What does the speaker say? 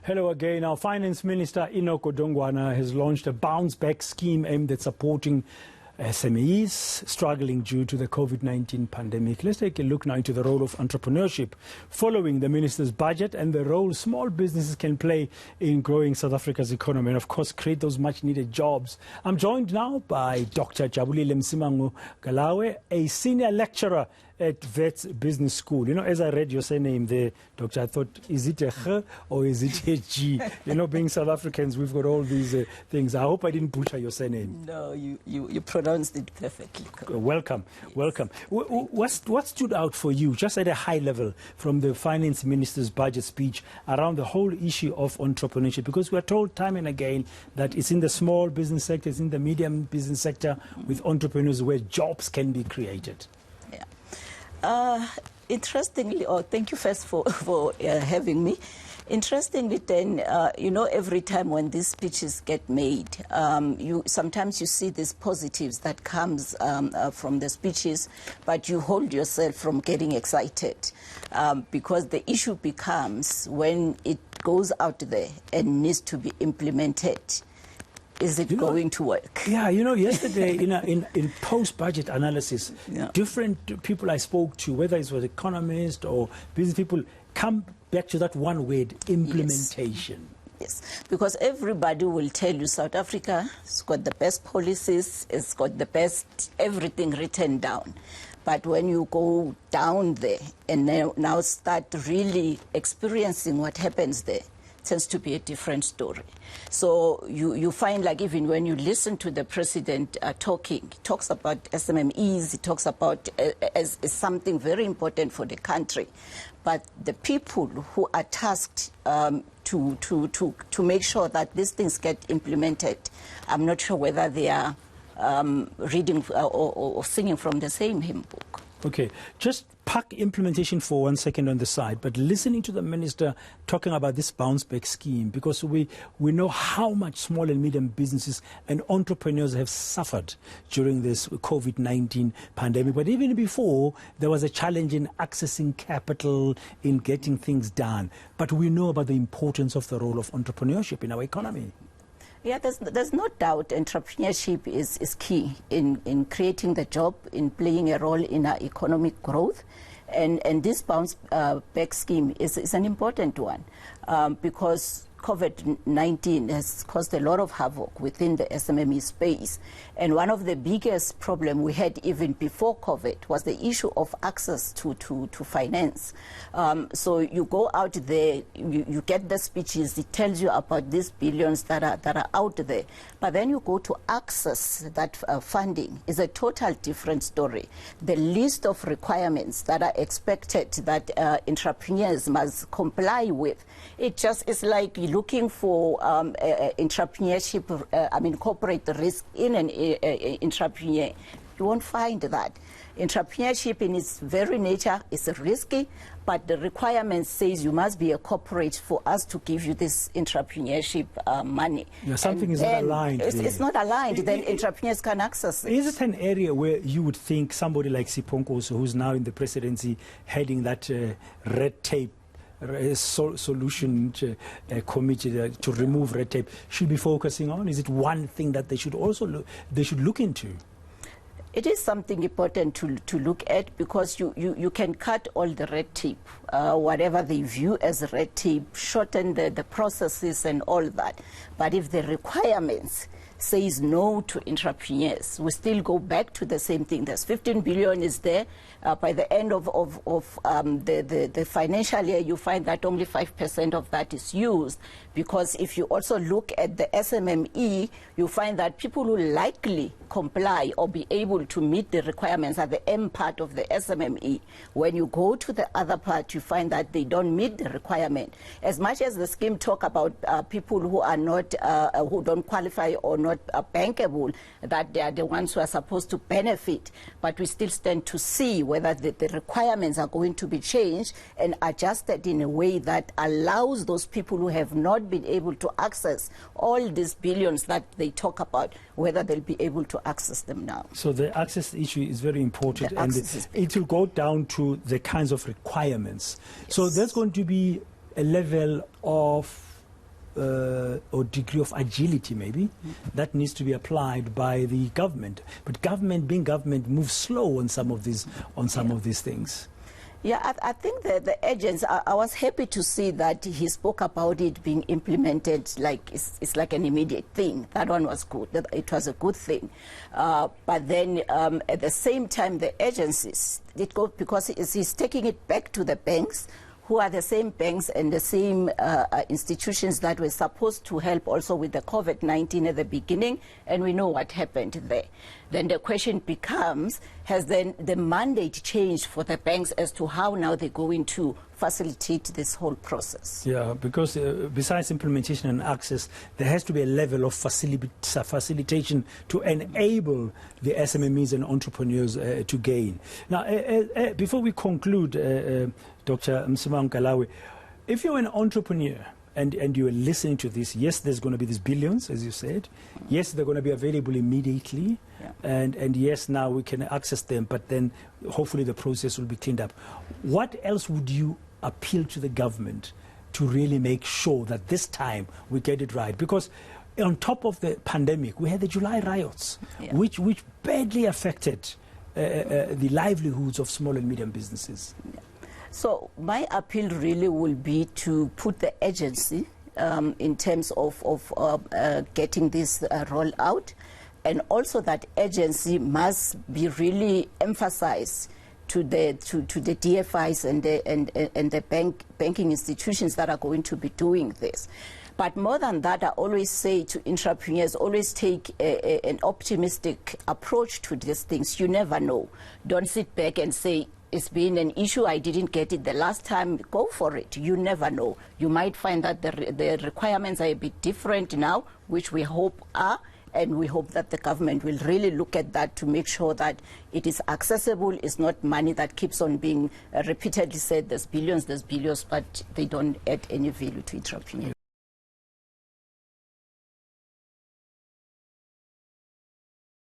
Hello again. Our Finance Minister Enoch Godongwana has launched a bounce-back scheme aimed at supporting SMEs struggling due to the COVID-19 pandemic. Let's take a look now into the role of entrepreneurship following the Minister's budget and the role small businesses can play in growing South Africa's economy and, of course, create those much-needed jobs. I'm joined now by Dr. Jabulile Msimango-Galawe, a senior lecturer at Wits Business School. You know, as I read your surname there, Doctor, I thought, is it a H or is it a G? You know, being South Africans, we've got all these things. I hope I didn't butcher your surname. No, you pronounced it perfectly. Welcome, yes. Welcome. What stood out for you, just at a high level, from the Finance Minister's budget speech around the whole issue of entrepreneurship? Because we're told time and again that it's in the small business sector, it's in the medium business sector with entrepreneurs where jobs can be created. Interestingly, thank you first for having me. Interestingly, then, you know, every time when these speeches get made, sometimes you see these positives that comes from the speeches, but you hold yourself from getting excited because the issue becomes when it goes out there and needs to be implemented. Is it going to work? Yeah, you know, yesterday in post-budget analysis, different people I spoke to, whether it was economists or business people, come back to that one word, implementation. Yes, because everybody will tell you South Africa has got the best policies, it's got the best everything written down. But when you go down there and now start really experiencing what happens there, tends to be a different story. So you find, like, even when you listen to the president talking, he talks about SMMEs, he talks about as something very important for the country. But the people who are tasked to make sure that these things get implemented, I'm not sure whether they are reading or singing from the same hymn book. Okay, just park implementation for 1 second on the side, but listening to the minister talking about this bounce-back scheme, because we know how much small and medium businesses and entrepreneurs have suffered during this COVID-19 pandemic. But even before, there was a challenge in accessing capital, in getting things done. But we know about the importance of the role of entrepreneurship in our economy. Yeah, there's no doubt entrepreneurship is key in creating the job, in playing a role in our economic growth. And this bounce back scheme is an important one because COVID-19 has caused a lot of havoc within the SMME space. And one of the biggest problems we had even before COVID was the issue of access to finance. So you go out there, you get the speeches, it tells you about these billions that are out there. But then you go to access that funding is a total different story. The list of requirements that are expected that entrepreneurs must comply with, it just is like looking for entrepreneurship, corporate risk in an entrepreneur. You won't find that. Entrepreneurship in its very nature is risky, but the requirement says you must be a corporate for us to give you this entrepreneurship money. Yeah, something is not aligned. It's not aligned, then entrepreneurs can access it. Is it an area where you would think somebody like Sipho, who's now in the presidency, heading that red tape solution committee to remove red tape, should be focusing on? Is it one thing that they should look into? It is something important to look at because you can cut all the red tape, whatever they view as red tape, shorten the processes and all that. But if the requirements says no to entrepreneurs, we still go back to the same thing. There's 15 billion is there. By the end of the financial year, you find that only 5% of that is used. Because if you also look at the SMME, you find that people who likely comply or be able to meet the requirements are the M part of the SMME. When you go to the other part, you find that they don't meet the requirement. As much as the scheme talk about people who are not, who don't qualify or not bankable, that they are the ones who are supposed to benefit. But we still stand to see whether the requirements are going to be changed and adjusted in a way that allows those people who have not been able to access all these billions that they talk about, whether they'll be able to access them now. So the access issue is very important, and it will go down to the kinds of requirements. Yes. So there's going to be a level of or degree of agility, maybe, that needs to be applied by the government. But government, being government, moves slow on some of these things. Yeah, I think that the agents, I was happy to see that he spoke about it being implemented like it's like an immediate thing. That one was good. It was a good thing. But then at the same time, the agencies, because he's taking it back to the banks, who are the same banks and the same institutions that were supposed to help also with the COVID-19 at the beginning, and we know what happened there. Then the question becomes, has then the mandate changed for the banks as to how now they're going to facilitate this whole process? Yeah, because besides implementation and access, there has to be a level of facilitation to enable the SMMEs and entrepreneurs to gain. Now, before we conclude, Dr. Msimango-Galawe, if you're an entrepreneur and you're listening to this, yes, there's going to be these billions, as you said. Yes, they're going to be available immediately. Yeah. And yes, now we can access them, but then hopefully the process will be cleaned up. What else would you appeal to the government to really make sure that this time we get it right? Because on top of the pandemic, we had the July riots, yeah, which badly affected the livelihoods of small and medium businesses. Yeah. So my appeal really will be to put the agency in terms of getting this rolled out, and also that agency must be really emphasized to the DFIs and the banking institutions that are going to be doing this. But more than that, I always say to entrepreneurs, always take an optimistic approach to these things. You never know. Don't sit back and say, it's been an issue, I didn't get it the last time. Go for it. You never know. You might find that the requirements are a bit different now, which we hope are, and we hope that the government will really look at that to make sure that it is accessible. It's not money that keeps on being repeatedly said, there's billions, but they don't add any value to entrepreneurs.